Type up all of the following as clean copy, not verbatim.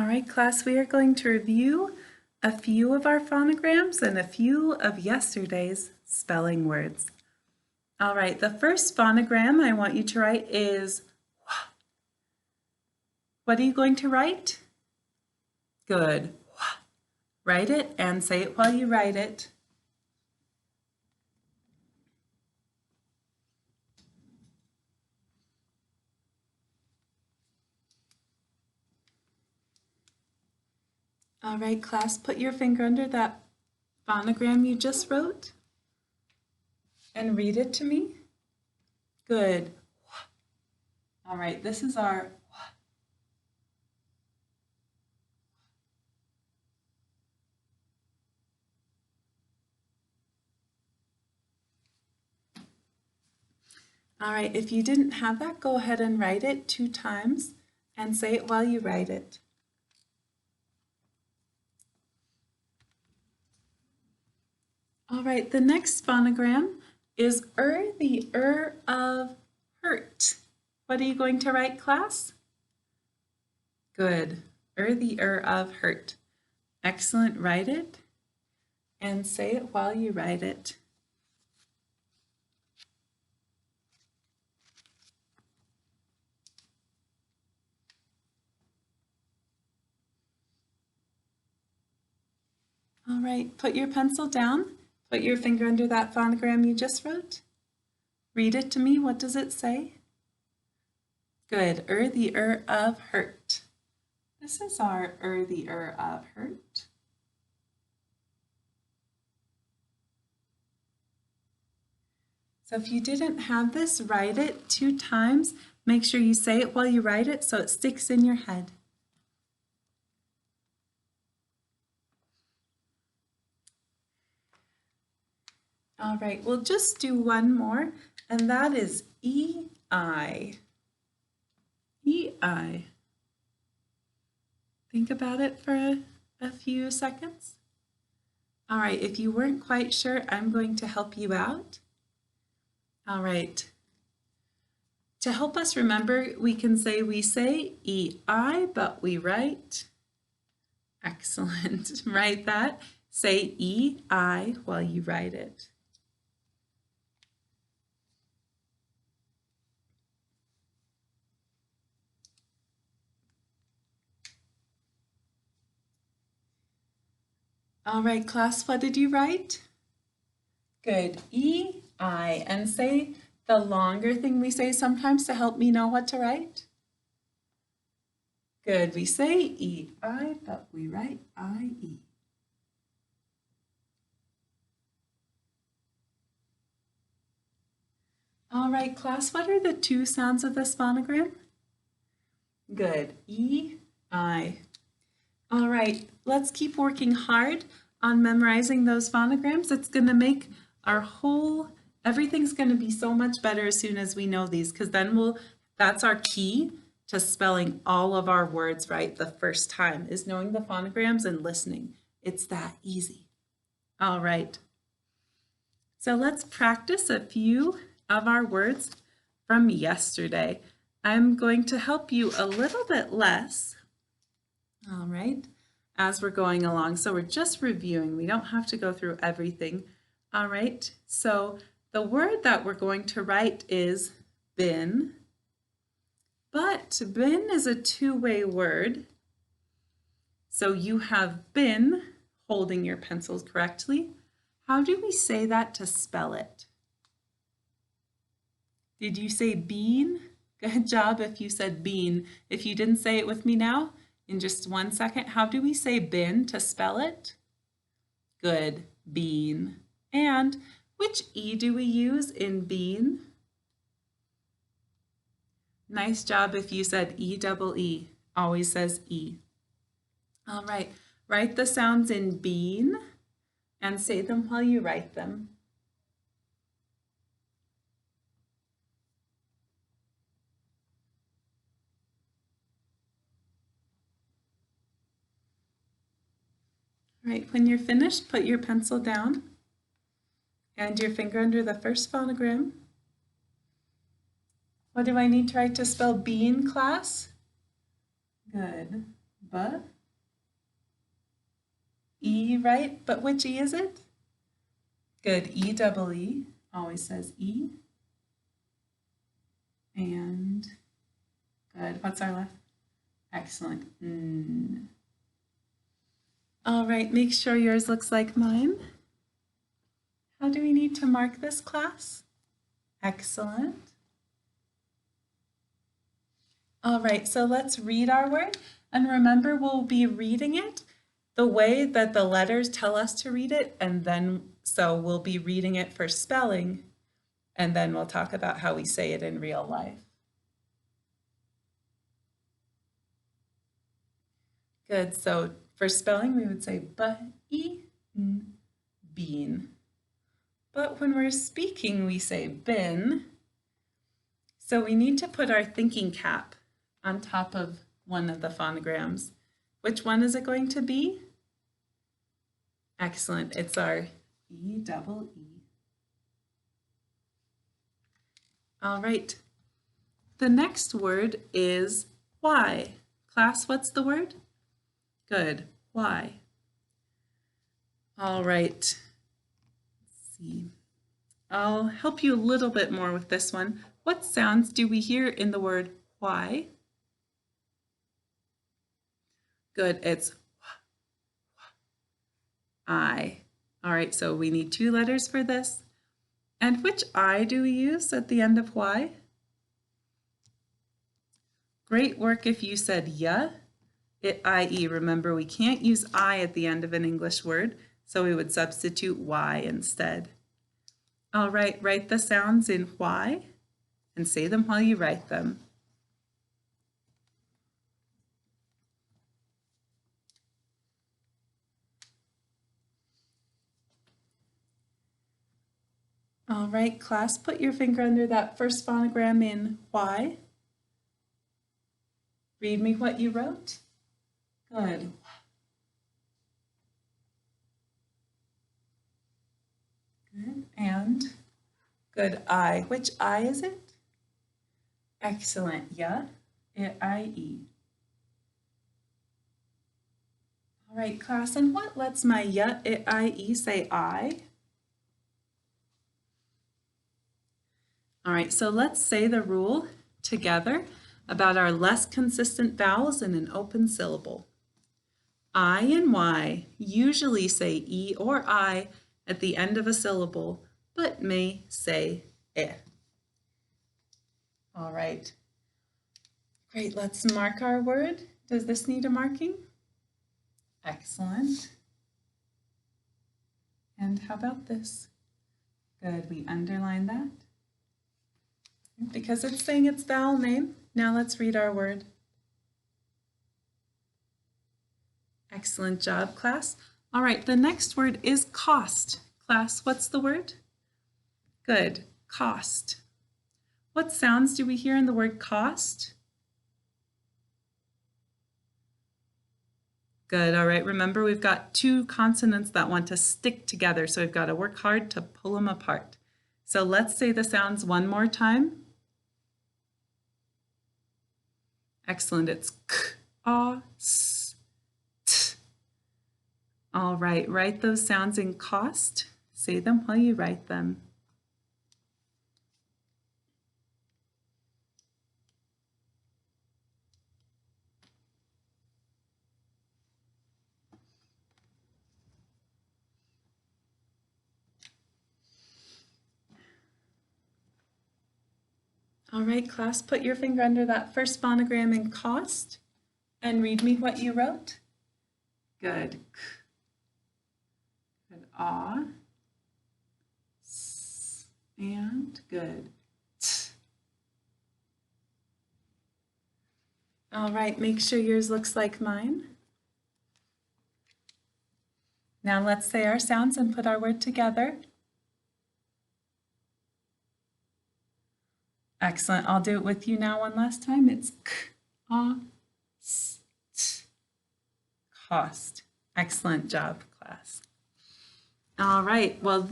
All right, class, we are going to review a few of our phonograms and a few of yesterday's spelling words. All right, the first phonogram I want you to write is wha. What are you going to write? Good. Wha. Write it and say it while you write it. All right, class, put your finger under that phonogram you just wrote and read it to me. Good. All right, this is our All right, if you didn't have that, go ahead and write it 2 times and say it while you write it. All right, the next phonogram is the of hurt. What are you going to write, class? Good, the of hurt. Excellent, write it and say it while you write it. All right, put your pencil down. Put your finger under that phonogram you just wrote. Read it to me. What does it say? Good. The of hurt. This is our the of hurt. So if you didn't have this, write it 2 times. Make sure you say it while you write it so it sticks in your head. All right, we'll just do one more, and that is E-I. E-I. Think about it for a few seconds. All right, if you weren't quite sure, I'm going to help you out. All right. To help us remember, we say E-I, but we write. Excellent. Write that. Say E-I while you write it. All right, class, what did you write? Good, E-I, and say the longer thing we say sometimes to help me know what to write. Good, we say E-I, but we write I-E. All right, class, what are the 2 sounds of this phonogram? Good, E-I. All right, let's keep working hard on memorizing those phonograms. It's going to make everything's going to be so much better as soon as we know these, because then that's our key to spelling all of our words right the first time, is knowing the phonograms and listening. It's that easy. All right. So let's practice a few of our words from yesterday. I'm going to help you a little bit less. All right, as we're going along. So we're just reviewing. We don't have to go through everything. All right, so the word that we're going to write is bin. But bin is a 2-way word. So you have been holding your pencils correctly. How do we say that to spell it? Did you say bean? Good job if you said bean. If you didn't say it with me now, in just 1 second, how do we say bin to spell it? Good, bean. And which E do we use in bean? Nice job if you said E-double-E. Always says E. All right, write the sounds in bean and say them while you write them. All right, when you're finished, put your pencil down and your finger under the first phonogram. What do I need to write to spell bean, class? Good. B. E, right? But which E is it? Good. E double E always says E. And good. What's our left? Excellent. All right, make sure yours looks like mine. How do we need to mark this, class? Excellent. All right, so let's read our word. And remember, we'll be reading it the way that the letters tell us to read it. And then, so we'll be reading it for spelling. And then we'll talk about how we say it in real life. Good, so for spelling, we would say b-e-n, bean. But when we're speaking, we say bin. So we need to put our thinking cap on top of one of the phonograms. Which one is it going to be? Excellent, it's our E double E. All right, the next word is why. Class, what's the word? Good, why? All right, let's see. I'll help you a little bit more with this one. What sounds do we hear in the word why? Good, it's I. All right, so we need 2 letters for this. And which I do we use at the end of why? Great work if you said yeah. I-E. Remember, we can't use I at the end of an English word, so we would substitute Y instead. All right, write the sounds in why and say them while you write them. All right, class, put your finger under that first phonogram in why. Read me what you wrote. Good. Good, and good, I. Which I is it? Excellent, yeah, I-E. All right, class, and what lets my yeah, I-E say I? All right, so let's say the rule together about our less consistent vowels in an open syllable. I and Y usually say E or I at the end of a syllable, but may say eh. All right, great, let's mark our word. Does this need a marking? Excellent. And how about this? Good, we underline that because it's saying its vowel name. Now let's read our word. Excellent job, class. All right, the next word is cost. Class, what's the word? Good, cost. What sounds do we hear in the word cost? Good, all right, remember we've got 2 consonants that want to stick together, so we've got to work hard to pull them apart. So let's say the sounds one more time. Excellent, it's k, a, s, t. All right, write those sounds in cost. Say them while you write them. All right, class, put your finger under that first phonogram in cost and read me what you wrote. Good. Good. Ah. S. And good. T. All right, make sure yours looks like mine. Now let's say our sounds and put our word together. Excellent. I'll do it with you now one last time. It's cost. Cost. Excellent job, class. All right. Well,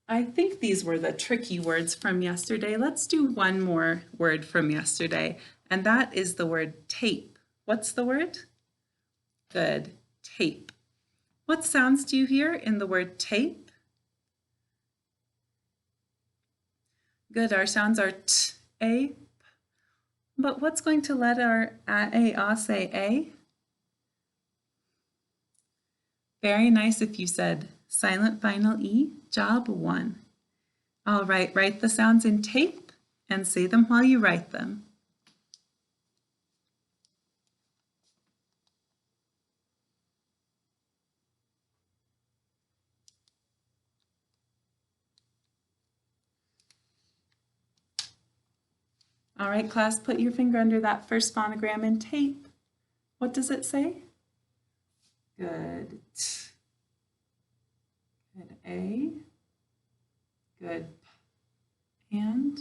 I think these were the tricky words from yesterday. Let's do one more word from yesterday, and that is the word tape. What's the word? Good. Tape. What sounds do you hear in the word tape? Good. Our sounds are t, a, p. But what's going to let our a say a? Very nice if you said silent final E, job 1. All right, write the sounds in tape and say them while you write them. All right, class, put your finger under that first phonogram in tape. What does it say? Good. T. Good A. Good P. And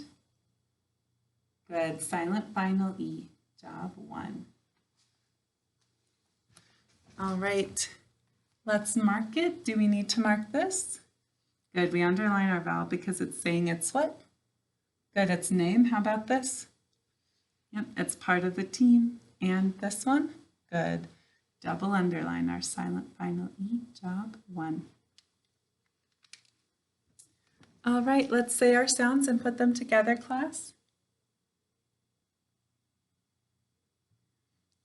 good silent final E, job 1. All right, let's mark it. Do we need to mark this? Good, we underline our vowel because it's saying it's what? Good, it's name. How about this? Yep, it's part of the team. And this one? Good. Double underline our silent final E, job 1. All right, let's say our sounds and put them together, class.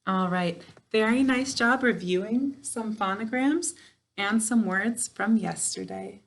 All right, very nice job reviewing some phonograms and some words from yesterday.